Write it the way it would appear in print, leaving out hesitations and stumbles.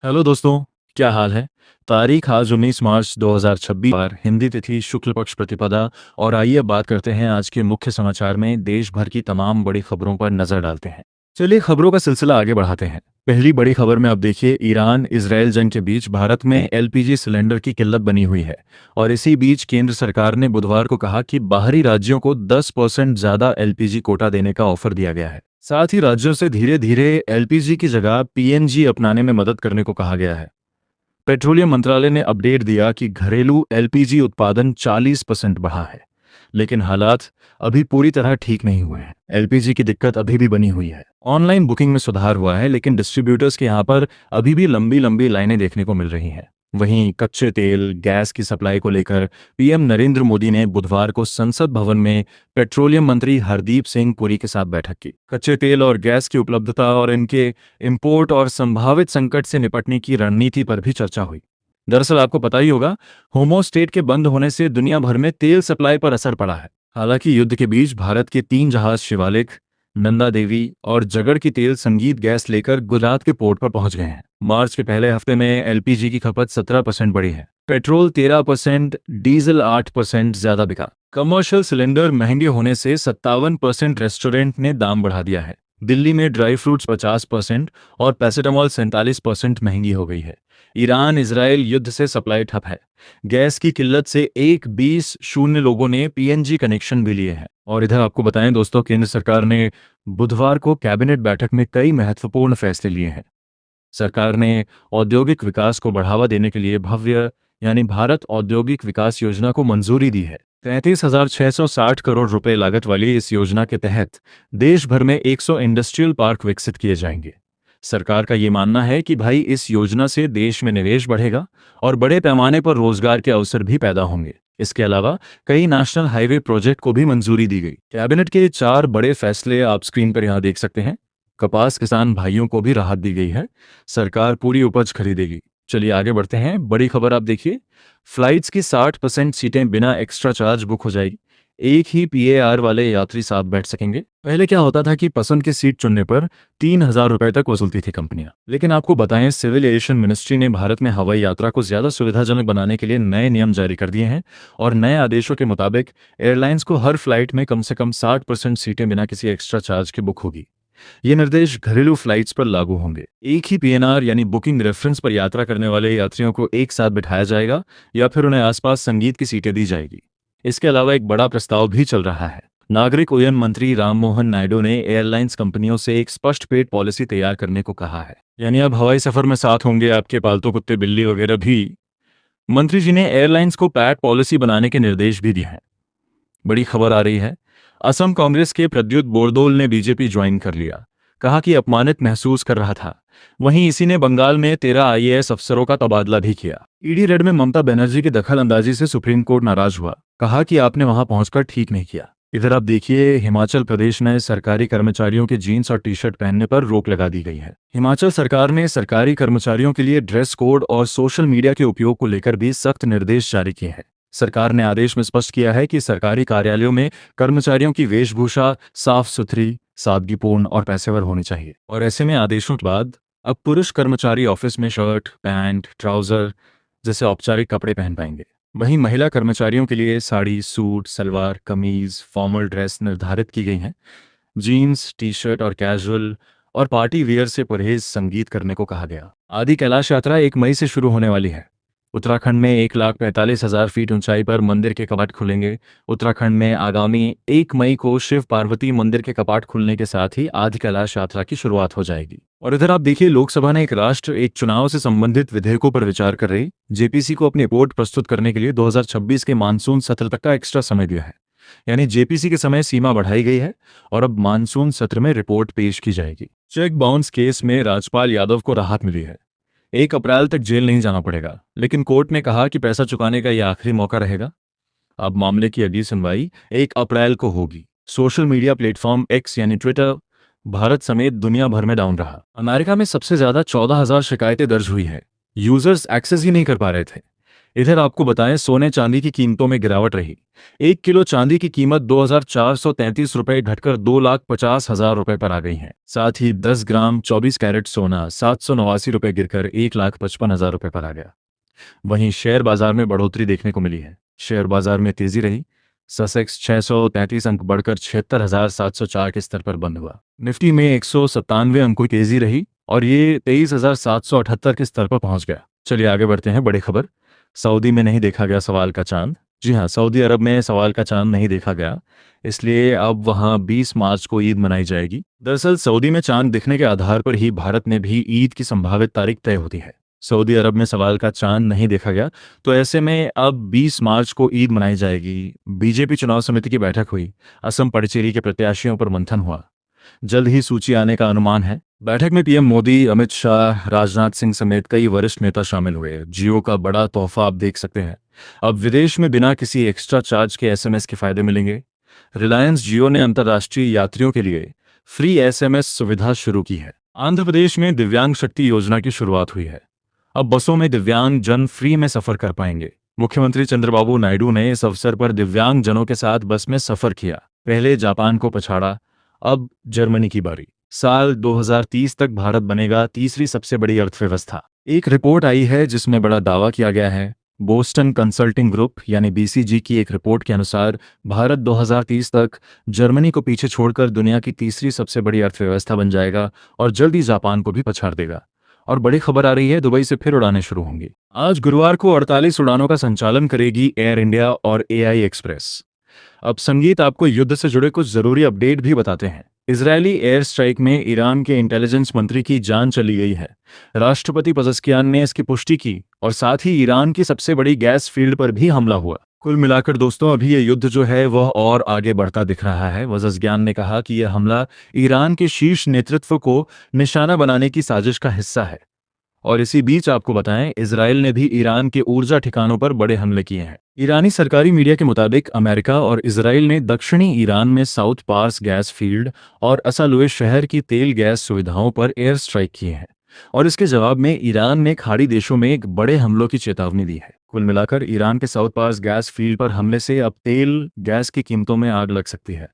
Hello दोस्तों, क्या हाल है। तारीख आज 19 मार्च 2026 बार हिंदी तिथि शुक्ल पक्ष प्रतिपदा। और आइए अब बात करते हैं आज के मुख्य समाचार में देश भर की तमाम बड़ी खबरों पर नजर डालते हैं। चलिए खबरों का सिलसिला आगे बढ़ाते हैं। पहली बड़ी खबर में अब देखिए, ईरान इजरायल जंग के बीच भारत में एलपीजी सिलेंडर की किल्लत बनी हुई है। और इसी बीच केंद्र सरकार ने बुधवार को कहा कि बाहरी राज्यों को 10% ज्यादा एलपीजी कोटा देने का ऑफर दिया गया है। साथ ही राज्यों से धीरे धीरे एलपीजी की जगह पीएनजी अपनाने में मदद करने को कहा गया है। पेट्रोलियम मंत्रालय ने अपडेट दिया कि घरेलू एलपीजी उत्पादन 40% बढ़ा है, लेकिन हालात अभी पूरी तरह ठीक नहीं हुए हैं। एलपीजी की दिक्कत अभी भी बनी हुई है। ऑनलाइन बुकिंग में सुधार हुआ है, लेकिन डिस्ट्रीब्यूटर्स के यहाँ पर अभी भी लंबी लंबी लाइनें देखने को मिल रही हैं। वहीं कच्चे तेल गैस की सप्लाई को लेकर पीएम नरेंद्र मोदी ने बुधवार को संसद भवन में पेट्रोलियम मंत्री हरदीप सिंह पुरी के साथ बैठक की। कच्चे तेल और गैस की उपलब्धता और इनके इंपोर्ट और संभावित संकट से निपटने की रणनीति पर भी चर्चा हुई। दरअसल आपको पता ही होगा, होमोस्टेट के बंद होने से दुनिया भर में तेल सप्लाई पर असर पड़ा है। हालांकि युद्ध के बीच भारत के 3 जहाज शिवालिक, नंदा देवी और जगड़ की तेल संगीत गैस लेकर गुजरात के पोर्ट पर पहुंच गए हैं। मार्च के पहले हफ्ते में एलपीजी की खपत 17% बढ़ी है। पेट्रोल 13%, डीजल 8% ज्यादा बिका। कमर्शियल सिलेंडर महंगे होने से 57% रेस्टोरेंट ने दाम बढ़ा दिया है। दिल्ली में ड्राई फ्रूट्स 50% और पैरासिटामॉल 47% महंगी हो गई है। ईरान इजरायल युद्ध से सप्लाई ठप है। गैस की किल्लत से 1-20 लोगों ने पीएनजी कनेक्शन भी लिए हैं। और इधर आपको बताएं दोस्तों, केंद्र सरकार ने बुधवार को कैबिनेट बैठक में कई महत्वपूर्ण फैसले लिए हैं। सरकार ने औद्योगिक विकास को बढ़ावा देने के लिए भव्य यानी भारत औद्योगिक विकास योजना को मंजूरी दी है। 33,660 करोड़ रुपए लागत वाली इस योजना के तहत देश भर में 100 इंडस्ट्रियल पार्क विकसित किए जाएंगे। सरकार का ये मानना है कि भाई इस योजना से देश में निवेश बढ़ेगा और बड़े पैमाने पर रोजगार के अवसर भी पैदा होंगे। इसके अलावा कई नेशनल हाईवे प्रोजेक्ट को भी मंजूरी दी गई। कैबिनेट के 4 बड़े फैसले आप स्क्रीन पर यहाँ देख सकते हैं। कपास किसान भाइयों को भी राहत दी गई है। सरकार पूरी उपज खरीदेगी। चलिए आगे बढ़ते हैं। बड़ी खबर आप देखिए, फ्लाइट्स की 60% सीटें बिना एक्स्ट्रा चार्ज बुक हो जाएगी। एक ही पीएआर वाले यात्री साथ बैठ सकेंगे। पहले क्या होता था कि पसंद की सीट चुनने पर 3,000 रुपए तक वसूलती थी कंपनियां। लेकिन आपको बताएं, सिविल एविएशन मिनिस्ट्री ने भारत में हवाई यात्रा को ज्यादा सुविधाजनक बनाने के लिए नए नियम जारी कर दिए हैं। और नए आदेशों के मुताबिक एयरलाइंस को हर फ्लाइट में कम से कम 60% सीटें बिना किसी एक्स्ट्रा चार्ज के बुक होगी। ये निर्देश घरेलू फ्लाइट्स पर लागू होंगे। एक ही पीएनआर यानी बुकिंग रेफरेंस पर यात्रा करने वाले यात्रियों को एक साथ बिठाया जाएगा या फिर उन्हें आसपास संगीत की सीटें दी जाएगी। इसके अलावा एक बड़ा प्रस्ताव भी चल रहा है। नागरिक उड्डयन मंत्री राममोहन नायडू ने एयरलाइंस कंपनियों से एक स्पष्ट पेड पॉलिसी तैयार करने को कहा है। यानी अब हवाई सफर में साथ होंगे आपके पालतू कुत्ते बिल्ली वगैरह भी। मंत्री जी ने एयरलाइंस को पैड पॉलिसी बनाने के निर्देश भी दिए हैं। बड़ी खबर आ रही है, असम कांग्रेस के प्रद्युत बोरदोल ने बीजेपी ज्वाइन कर लिया। कहा कि अपमानित महसूस कर रहा था। वहीं इसी ने बंगाल में 13 आईएएस अफसरों का तबादला भी किया। ईडी रेड में ममता बनर्जी की दखल अंदाजी से सुप्रीम कोर्ट नाराज हुआ। कहा कि आपने वहां पहुंचकर ठीक नहीं किया। इधर आप देखिए, हिमाचल प्रदेश में सरकारी कर्मचारियों के जीन्स और टी शर्ट पहनने पर रोक लगा दी गई है। हिमाचल सरकार ने सरकारी कर्मचारियों के लिए ड्रेस कोड और सोशल मीडिया के उपयोग को लेकर भी सख्त निर्देश जारी किए हैं। सरकार ने आदेश में स्पष्ट किया है कि सरकारी कार्यालयों में कर्मचारियों की वेशभूषा साफ सुथरी, सादगीपूर्ण और पेशेवर होनी चाहिए। और ऐसे में आदेशों के बाद अब पुरुष कर्मचारी ऑफिस में शर्ट, पैंट, ट्राउजर जैसे औपचारिक कपड़े पहन पाएंगे। वहीं महिला कर्मचारियों के लिए sari, suit, salwar kameez, formal dress निर्धारित की गई हैं। जीन्स, टी शर्ट और कैजुअल और पार्टी वियर से परहेज संगीत करने को कहा गया। आदि कैलाश यात्रा 1 मई से शुरू होने वाली है। उत्तराखंड में 1,45,000 फीट ऊंचाई पर मंदिर के कपाट खुलेंगे। उत्तराखंड में आगामी 1 मई को शिव पार्वती मंदिर के कपाट खुलने के साथ ही आदि कैलाश यात्रा की शुरुआत हो जाएगी। और इधर आप देखिए, लोकसभा ने एक राष्ट्र एक चुनाव से संबंधित विधेयकों पर विचार कर रही जेपीसी को अपनी रिपोर्ट प्रस्तुत करने के लिए 2026 के मानसून सत्र तक का एक्स्ट्रा समय दिया है। यानी जेपीसी की समय सीमा बढ़ाई गई है और अब मानसून सत्र में रिपोर्ट पेश की जाएगी। चेक बाउंस केस में राजपाल यादव को राहत मिली है। 1 अप्रैल तक जेल नहीं जाना पड़ेगा, लेकिन कोर्ट ने कहा कि पैसा चुकाने का यह आखिरी मौका रहेगा। अब मामले की अगली सुनवाई 1 अप्रैल को होगी। सोशल मीडिया प्लेटफॉर्म एक्स यानी ट्विटर भारत समेत दुनिया भर में डाउन रहा। अमेरिका में सबसे ज्यादा 14,000 शिकायतें दर्ज हुई है। यूजर्स एक्सेस ही नहीं कर पा रहे थे। इधर आपको बताएं, सोने चांदी की कीमतों में गिरावट रही। 1 किलो चांदी की कीमत 2,433 रुपये घटकर 2,50,000 रुपये पर आ गई है। साथ ही 10 ग्राम 24 कैरेट सोना 789 रुपये गिरकर 1,55,000 रुपये पर आ गया। वहीं शेयर बाजार में बढ़ोतरी देखने को मिली है। शेयर बाजार में तेजी रही। ससेक्स 633 अंक बढ़कर 76,704 के स्तर पर बंद हुआ। निफ्टी में 197 अंकों की तेजी रही और ये 23,778 के स्तर पर पहुंच गया। चलिए आगे बढ़ते हैं। बड़ी खबर, सऊदी में नहीं देखा गया सवाल का चांद। जी हाँ, सऊदी अरब में सवाल का चांद नहीं देखा गया, इसलिए अब वहां 20 मार्च को ईद मनाई जाएगी। दरअसल सऊदी में चांद दिखने के आधार पर ही भारत में भी ईद की संभावित तारीख तय होती है। सऊदी अरब में सवाल का चांद नहीं देखा गया, तो ऐसे में अब 20 मार्च को ईद मनाई जाएगी। बीजेपी चुनाव समिति की बैठक हुई। असम पडचेरी के प्रत्याशियों पर मंथन हुआ। जल्द ही सूची आने का अनुमान है। बैठक में पीएम मोदी, अमित शाह, राजनाथ सिंह समेत कई वरिष्ठ नेता शामिल हुए। जियो का बड़ा तोहफा आप देख सकते हैं। अब विदेश में बिना किसी एक्स्ट्रा चार्ज के एसएमएस के फायदे मिलेंगे। रिलायंस जियो ने अंतर्राष्ट्रीय यात्रियों के लिए फ्री एसएमएस सुविधा शुरू की है। आंध्र प्रदेश में दिव्यांग शक्ति योजना की शुरुआत हुई है। अब बसों में दिव्यांग जन फ्री में सफर कर पाएंगे। मुख्यमंत्री चंद्रबाबू नायडू ने इस अवसर पर दिव्यांग जनों के साथ बस में सफर किया। पहले जापान को पछाड़ा, अब जर्मनी की बारी। साल 2030 तक भारत बनेगा तीसरी सबसे बड़ी अर्थव्यवस्था। एक रिपोर्ट आई है जिसमें बड़ा दावा किया गया है। बोस्टन कंसल्टिंग ग्रुप यानी बीसीजी की एक रिपोर्ट के अनुसार भारत 2030 तक जर्मनी को पीछे छोड़कर दुनिया की तीसरी सबसे बड़ी अर्थव्यवस्था बन जाएगा और जल्द ही जापान को भी पछाड़ देगा। और बड़ी खबर आ रही है, दुबई से फिर उड़ानें शुरू होंगी। आज गुरुवार को 48 उड़ानों का संचालन करेगी एयर इंडिया और एआई एक्सप्रेस। अब संगीत आपको युद्ध से जुड़े कुछ जरूरी अपडेट भी बताते हैं। इजरायली एयर स्ट्राइक में ईरान के इंटेलिजेंस मंत्री की जान चली गई है। राष्ट्रपति पज़ेश्कियान ने इसकी पुष्टि की और साथ ही ईरान की सबसे बड़ी गैस फील्ड पर भी हमला हुआ। कुल मिलाकर दोस्तों, अभी ये युद्ध जो है वह और आगे बढ़ता दिख रहा है। पज़ेश्कियान ने कहा कि यह हमला ईरान के शीर्ष नेतृत्व को निशाना बनाने की साजिश का हिस्सा है। और इसी बीच आपको बताएं, इजराइल ने भी ईरान के ऊर्जा ठिकानों पर बड़े हमले किए हैं। ईरानी सरकारी मीडिया के मुताबिक अमेरिका और इजराइल ने दक्षिणी ईरान में साउथ पार्स गैस फील्ड और असालुए शहर की तेल गैस सुविधाओं पर एयर स्ट्राइक किए हैं और इसके जवाब में ईरान ने खाड़ी देशों में एक बड़े हमलों की चेतावनी दी है। कुल मिलाकर ईरान के साउथ पार्स गैस फील्ड पर हमले से अब तेल गैस की कीमतों में आग लग सकती है।